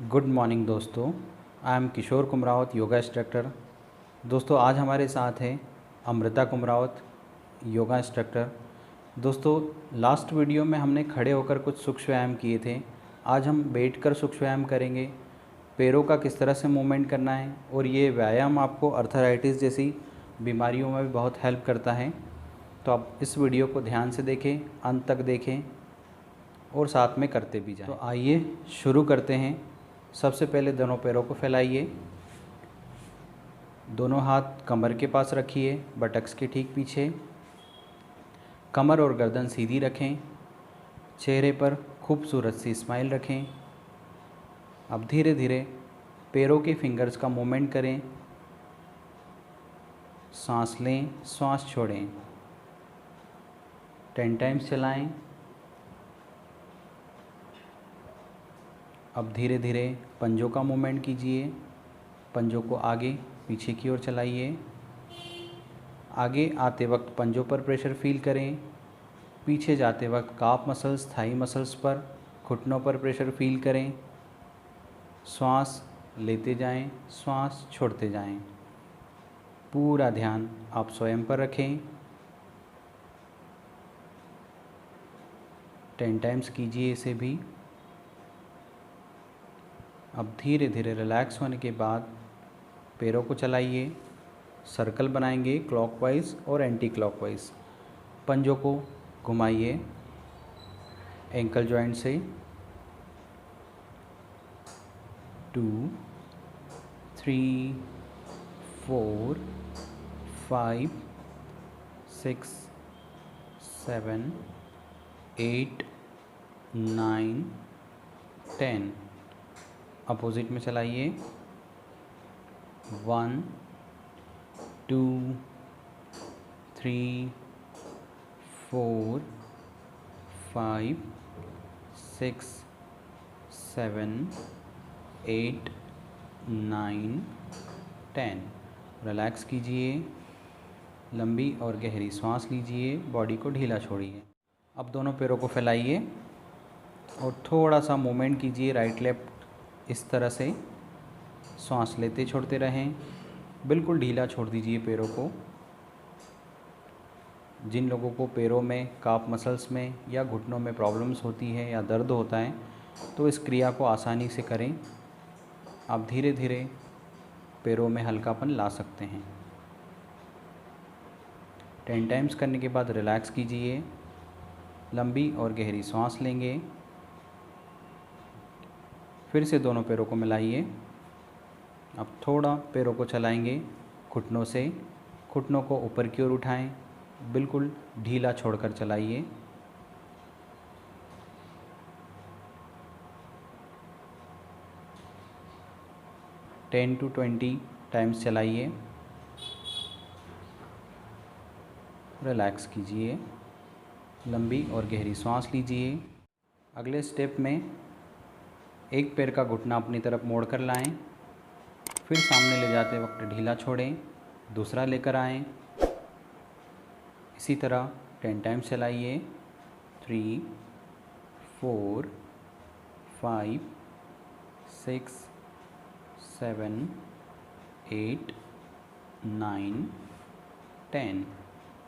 Good morning दोस्तों। I am Kishore Kumrawat, yoga instructor. दोस्तों आज हमारे साथ है अमृता कुमरावत, योगा इंस्ट्रक्टर। दोस्तों लास्ट वीडियो में हमने खड़े होकर कुछ सूक्ष्म व्यायाम किए थे। आज हम बैठकर सूक्ष्म व्यायाम करेंगे। पैरों का किस तरह से मूवमेंट करना है, और ये व्यायाम आपको अर्थराइटिस जैसी बीमारियों में भी बहुत हेल्प करता है। तो आप इस वीडियो को ध्यान से देखें, अंत तक देखें और साथ में करते भी जाएं। तो आइए शुरू करते हैं। सबसे पहले दोनों पैरों को फैलाइए, दोनों हाथ कमर के पास रखिए, बटक्स के ठीक पीछे। कमर और गर्दन सीधी रखें, चेहरे पर खूबसूरत सी स्माइल रखें। अब धीरे धीरे पैरों के फिंगर्स का मूवमेंट करें। सांस लें, सांस छोड़ें। 10 टाइम्स चलाएं। अब धीरे धीरे पंजों का मूवमेंट कीजिए। पंजों को आगे पीछे की ओर चलाइए। आगे आते वक्त पंजों पर प्रेशर फील करें। पीछे जाते वक्त काफ मसल्स, थाई मसल्स पर, घुटनों पर प्रेशर फील करें। श्वास लेते जाएं, श्वास छोड़ते जाएं। पूरा ध्यान आप स्वयं पर रखें। 10 टाइम्स कीजिए इसे भी। अब धीरे धीरे रिलैक्स होने के बाद पैरों को चलाइए। सर्कल बनाएंगे क्लॉकवाइज और एंटी क्लॉकवाइज। पंजों को घुमाइए एंकल जॉइंट से। 2 3 4 5 6 7 8 9 10। अपोजिट में चलाइए। 1 2 3 4 5 6 7 8 9 10। रिलैक्स कीजिए, लंबी और गहरी सांस लीजिए, बॉडी को ढीला छोड़िए। अब दोनों पैरों को फैलाइए और थोड़ा सा मूवमेंट कीजिए राइट लेफ्ट, इस तरह से। सांस लेते छोड़ते रहें, बिल्कुल ढीला छोड़ दीजिए पैरों को। जिन लोगों को पैरों में, काफ मसल्स में या घुटनों में प्रॉब्लम्स होती है या दर्द होता है, तो इस क्रिया को आसानी से करें। आप धीरे धीरे पैरों में हल्कापन ला सकते हैं। 10 टाइम्स करने के बाद रिलैक्स कीजिए, लंबी और गहरी सांस लेंगे। फिर से दोनों पैरों को मिलाइए। अब थोड़ा पैरों को चलाएंगे घुटनों से। घुटनों को ऊपर की ओर उठाएं, बिल्कुल ढीला छोड़कर चलाइए। टेन टू 20 टाइम्स चलाइए। रिलैक्स कीजिए, लंबी और गहरी सांस लीजिए। अगले स्टेप में एक पैर का घुटना अपनी तरफ मोड़ कर लाएं, फिर सामने ले जाते वक्त ढीला छोड़ें, दूसरा लेकर आएं। इसी तरह 10 टाइम्स चलाइए। 3 4 5 6 7 8 9 10।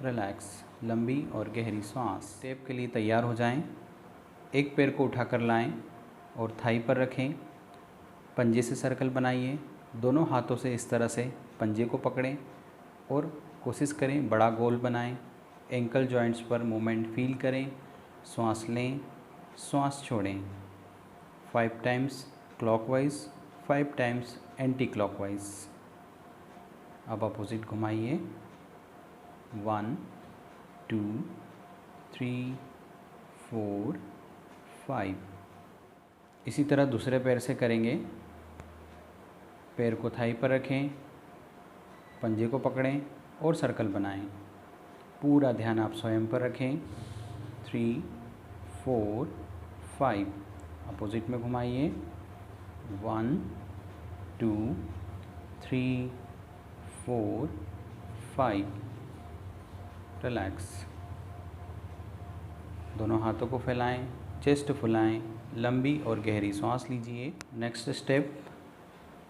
रिलैक्स, लंबी और गहरी सांस। स्टेप के लिए तैयार हो जाएं। एक पैर को उठाकर लाएं और थाई पर रखें। पंजे से सर्कल बनाइए। दोनों हाथों से इस तरह से पंजे को पकड़ें और कोशिश करें बड़ा गोल बनाएं। एंकल जॉइंट्स पर मूवमेंट फील करें। श्वास लें, श्वास छोड़ें। 5 times clockwise, 5 times anti clockwise. अब अपोजिट घुमाइए। 1 2 3 4 5। इसी तरह दूसरे पैर से करेंगे। पैर को थाई पर रखें, पंजे को पकड़ें और सर्कल बनाएं। पूरा ध्यान आप स्वयं पर रखें। 3 4 5। अपोजिट में घुमाइए। 1 2 3 4 5। रिलैक्स। दोनों हाथों को फैलाएं, चेस्ट फुलाएं, लंबी और गहरी सांस लीजिए। नेक्स्ट स्टेप,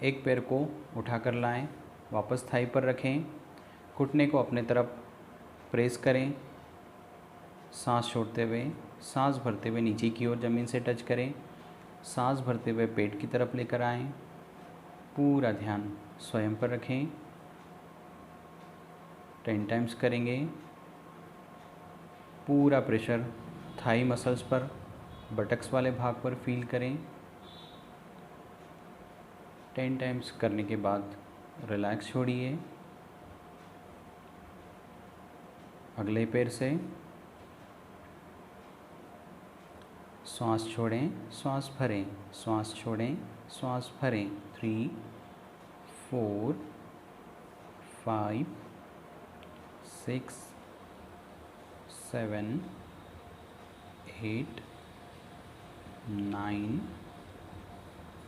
एक पैर को उठाकर लाएं, वापस थाई पर रखें, घुटने को अपने तरफ प्रेस करें, सांस छोड़ते हुए, सांस भरते हुए नीचे की ओर ज़मीन से टच करें, सांस भरते हुए पेट की तरफ लेकर आएं, पूरा ध्यान स्वयं पर रखें। 10 टाइम्स करेंगे। पूरा प्रेशर थाई मसल्स पर, बटक्स वाले भाग पर फील करें। 10 टाइम्स करने के बाद रिलैक्स छोड़िए। अगले पैर से श्वास छोड़ें, श्वास भरें, श्वास छोड़ें, श्वास भरें। 3 4 5 6 7 8 9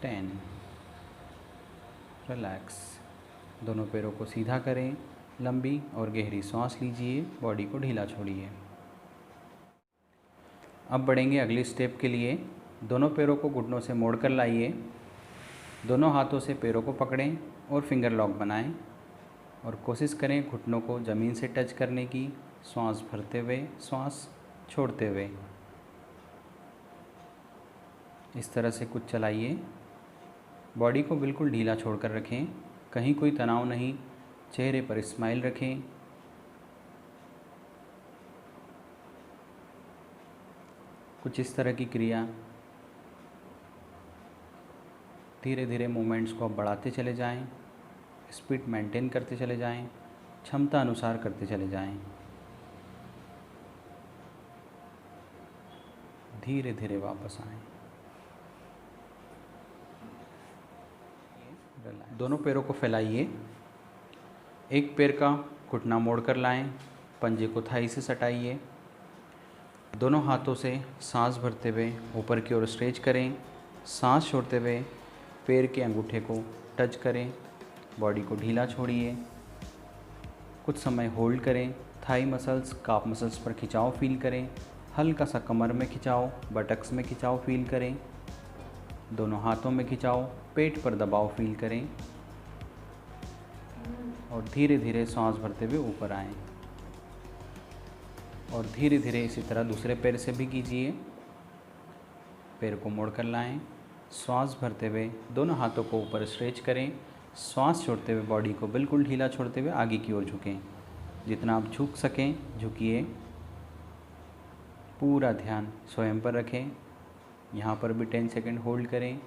10। रिलैक्स। दोनों पैरों को सीधा करें, लंबी और गहरी सांस लीजिए, बॉडी को ढीला छोड़िए। अब बढ़ेंगे अगली स्टेप के लिए। दोनों पैरों को घुटनों से मोड़कर लाइए, दोनों हाथों से पैरों को पकड़ें और फिंगर लॉक बनाएं और कोशिश करें घुटनों को ज़मीन से टच करने की, श्वास भरते हुए, श्वास छोड़ते हुए। इस तरह से कुछ चलाइए। बॉडी को बिल्कुल ढीला छोड़कर रखें, कहीं कोई तनाव नहीं, चेहरे पर स्माइल रखें। कुछ इस तरह की क्रिया। धीरे धीरे मूवमेंट्स को आप बढ़ाते चले जाएं, स्पीड मेंटेन करते चले जाएं, क्षमता अनुसार करते चले जाएं। धीरे धीरे वापस आएं। दोनों पैरों को फैलाइए, एक पैर का घुटना मोड़कर लाएं, पंजे को थाई से सटाइए, दोनों हाथों से सांस भरते हुए ऊपर की ओर स्ट्रेच करें, सांस छोड़ते हुए पैर के अंगूठे को टच करें, बॉडी को ढीला छोड़िए। कुछ समय होल्ड करें, थाई मसल्स, काफ मसल्स पर खिंचाव फील करें, हल्का सा कमर में खिंचाव, बटक्स में खिंचाव फील करें, दोनों हाथों में खिंचाव, पेट पर दबाव फील करें और धीरे धीरे सांस भरते हुए ऊपर आएं। और धीरे धीरे इसी तरह दूसरे पैर से भी कीजिए। पैर को मोड़कर लाएं, श्वास भरते हुए दोनों हाथों को ऊपर स्ट्रेच करें, श्वास छोड़ते हुए बॉडी को बिल्कुल ढीला छोड़ते हुए आगे की ओर झुकें। जितना आप झुक सकें झुकिए। पूरा ध्यान स्वयं पर रखें। यहाँ पर भी 10 सेकंड होल्ड करें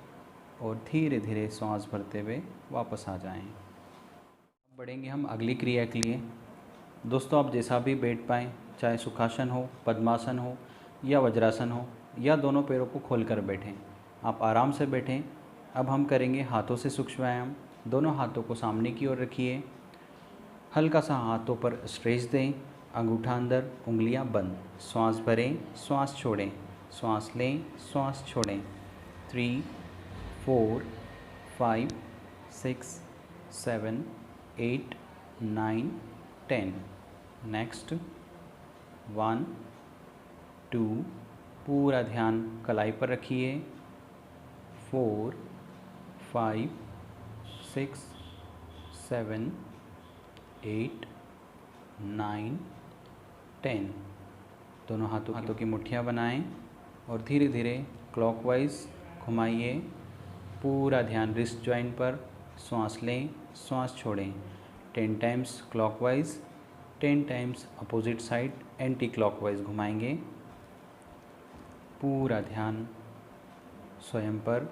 और धीरे धीरे सांस भरते हुए वापस आ जाएं। अब बढ़ेंगे हम अगली क्रिया के लिए। दोस्तों, आप जैसा भी बैठ पाएँ, चाहे सुखासन हो, पद्मासन हो या वज्रासन हो, या दोनों पैरों को खोलकर बैठें, आप आराम से बैठें। अब हम करेंगे हाथों से सूक्ष्म व्यायाम। दोनों हाथों को सामने की ओर रखिए, हल्का सा हाथों पर स्ट्रेच दें, अंगूठा अंदर, उंगलियां बंद। श्वास भरें, श्वास छोड़ें, श्वास लें, श्वास छोड़ें। 3 4 5 6 7 8 9 10। नेक्स्ट 1 2, पूरा ध्यान कलाई पर रखिए। 4 5 6 7 8 9 10। दोनों हाथों की मुट्ठियाँ बनाएं और धीरे धीरे क्लॉकवाइज घुमाइए। पूरा ध्यान रिस्ट जॉइंट पर। श्वास लें, श्वास छोड़ें। 10 times clockwise, 10 times opposite side anti clockwise घुमाएंगे। पूरा ध्यान स्वयं पर।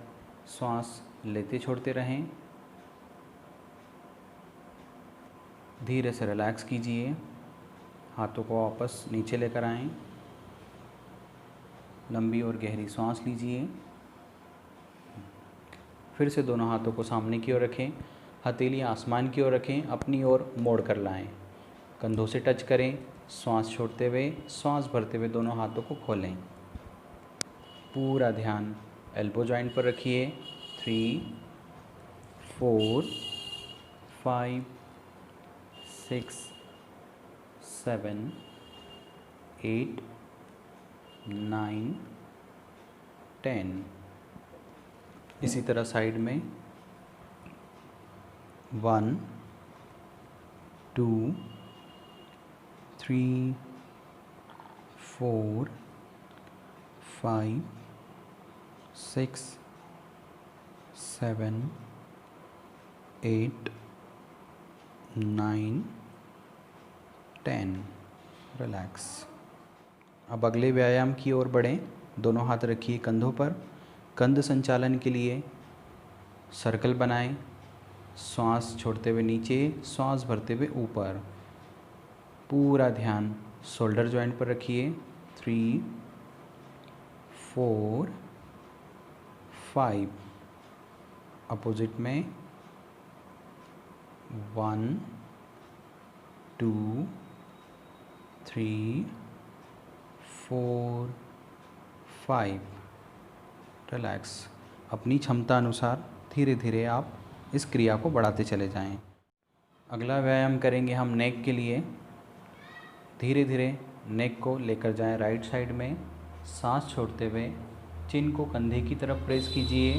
श्वास लेते छोड़ते रहें। धीरे से रिलैक्स कीजिए। हाथों को वापस नीचे लेकर आएं। लंबी और गहरी सांस लीजिए। फिर से दोनों हाथों को सामने की ओर रखें, हथेली आसमान की ओर रखें, अपनी ओर मोड़ कर लाएं, कंधों से टच करें। श्वास छोड़ते हुए, श्वास भरते हुए दोनों हाथों को खोलें। पूरा ध्यान एल्बो जॉइंट पर रखिए। 3 4 5 6 7 8 9 10। इसी तरह साइड में 1 2 3 4 5 6 7 8 9 10। रिलैक्स। अब अगले व्यायाम की ओर बढ़ें। दोनों हाथ रखिए कंधों पर। कंध संचालन के लिए सर्कल बनाएं। श्वास छोड़ते हुए नीचे, श्वास भरते हुए ऊपर। पूरा ध्यान शोल्डर जॉइंट पर रखिए। 3 4 5। अपोजिट में 1 2 3 4 5। रिलैक्स। अपनी क्षमता अनुसार धीरे धीरे आप इस क्रिया को बढ़ाते चले जाएं। अगला व्यायाम करेंगे हम नेक के लिए। धीरे धीरे नेक को लेकर जाएं राइट साइड में। सांस छोड़ते हुए चिन को कंधे की तरफ प्रेस कीजिए।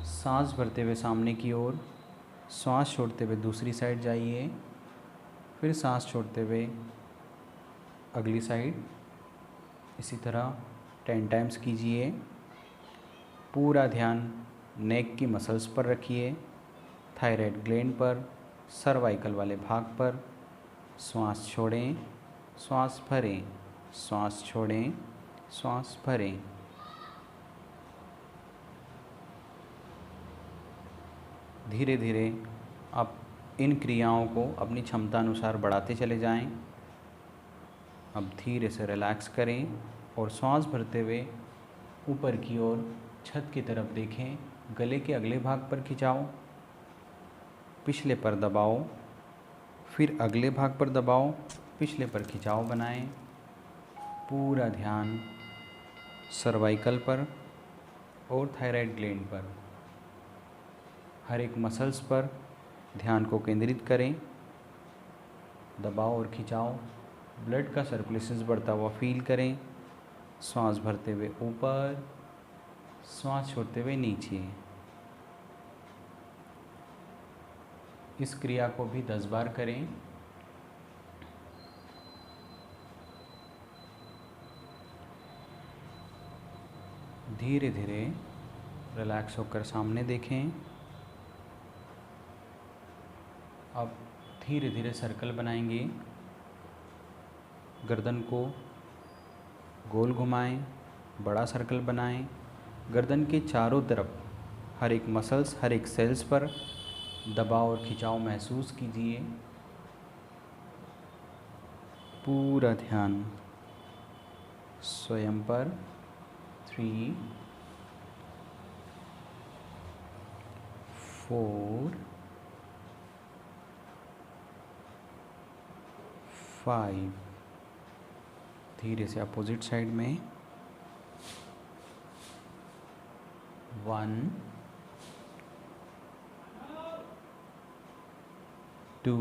सांस भरते हुए सामने की ओर, सांस छोड़ते हुए दूसरी साइड जाइए। फिर सांस छोड़ते हुए अगली साइड। इसी तरह 10 टाइम्स कीजिए। पूरा ध्यान नेक की मसल्स पर रखिए, थायराइड ग्लैंड पर, सर्वाइकल वाले भाग पर। श्वास छोड़ें, श्वास भरें, श्वास छोड़ें, श्वास भरें। धीरे धीरे आप इन क्रियाओं को अपनी क्षमता अनुसार बढ़ाते चले जाएं। अब धीरे से रिलैक्स करें और श्वास भरते हुए ऊपर की ओर छत की तरफ देखें। गले के अगले भाग पर खिंचाओ, पिछले पर दबाओ, फिर अगले भाग पर दबाओ, पिछले पर खिंचाव बनाएं। पूरा ध्यान सर्वाइकल पर और थायराइड ग्लैंड पर, हर एक मसल्स पर ध्यान को केंद्रित करें। दबाव और खिंचाव, ब्लड का सर्कुलेशन बढ़ता हुआ फील करें। श्वास भरते हुए ऊपर, श्वास छोड़ते हुए नीचे। इस क्रिया को भी 10 बार करें। धीरे धीरे रिलैक्स होकर सामने देखें। अब धीरे धीरे सर्कल बनाएंगे। गर्दन को गोल घुमाएं, बड़ा सर्कल बनाएं। गर्दन के चारों तरफ हर एक मसल्स, हर एक सेल्स पर दबाव और खिंचाव महसूस कीजिए। पूरा ध्यान स्वयं पर। 3 4 5। धीरे से अपोजिट साइड में 1 2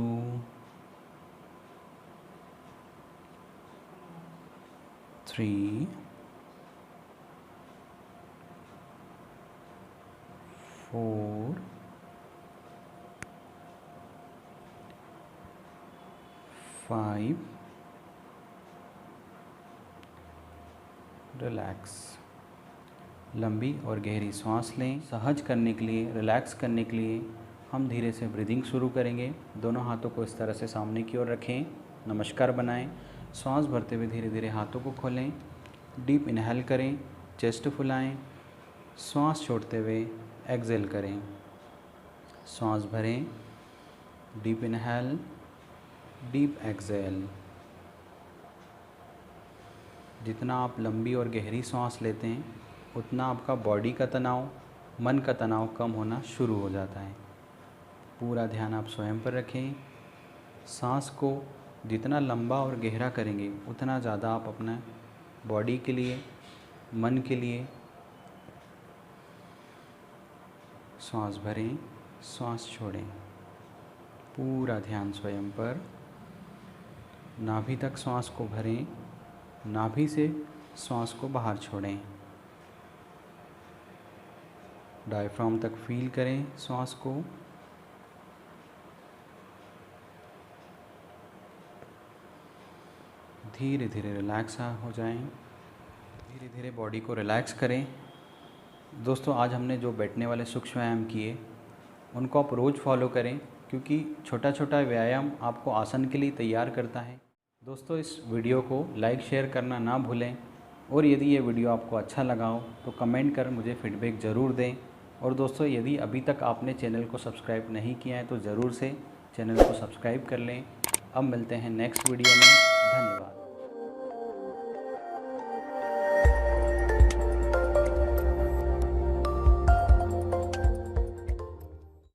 3 4 5। रिलैक्स। लंबी और गहरी सांस लें। सहज करने के लिए, रिलैक्स करने के लिए हम धीरे से ब्रीदिंग शुरू करेंगे। दोनों हाथों को इस तरह से सामने की ओर रखें, नमस्कार बनाएं। सांस भरते हुए धीरे धीरे हाथों को खोलें। डीप इनहेल करें, चेस्ट फुलाएं। सांस छोड़ते हुए एक्सेल करें। सांस भरें, डीप इनहेल, डीप एक्सेल। जितना आप लंबी और गहरी सांस लेते हैं, उतना आपका बॉडी का तनाव, मन का तनाव कम होना शुरू हो जाता है। पूरा ध्यान आप स्वयं पर रखें। सांस को जितना लंबा और गहरा करेंगे, उतना ज़्यादा आप अपना बॉडी के लिए, मन के लिए सांस भरें, सांस छोड़ें। पूरा ध्यान स्वयं पर। नाभि तक सांस को भरें, नाभि से सांस को बाहर छोड़ें। डायफ्राम तक फील करें सांस को। धीरे धीरे रिलैक्स हो जाएं। धीरे धीरे बॉडी को रिलैक्स करें। दोस्तों, आज हमने जो बैठने वाले सूक्ष्म व्यायाम किए उनको आप रोज़ फॉलो करें, क्योंकि छोटा छोटा व्यायाम आपको आसन के लिए तैयार करता है। दोस्तों, इस वीडियो को लाइक शेयर करना ना भूलें, और यदि ये वीडियो आपको अच्छा लगा हो तो कमेंट कर मुझे फीडबैक ज़रूर दें। और दोस्तों, यदि अभी तक आपने चैनल को सब्सक्राइब नहीं किया है तो ज़रूर से चैनल को सब्सक्राइब कर लें। अब मिलते हैं नेक्स्ट वीडियो में। धन्यवाद।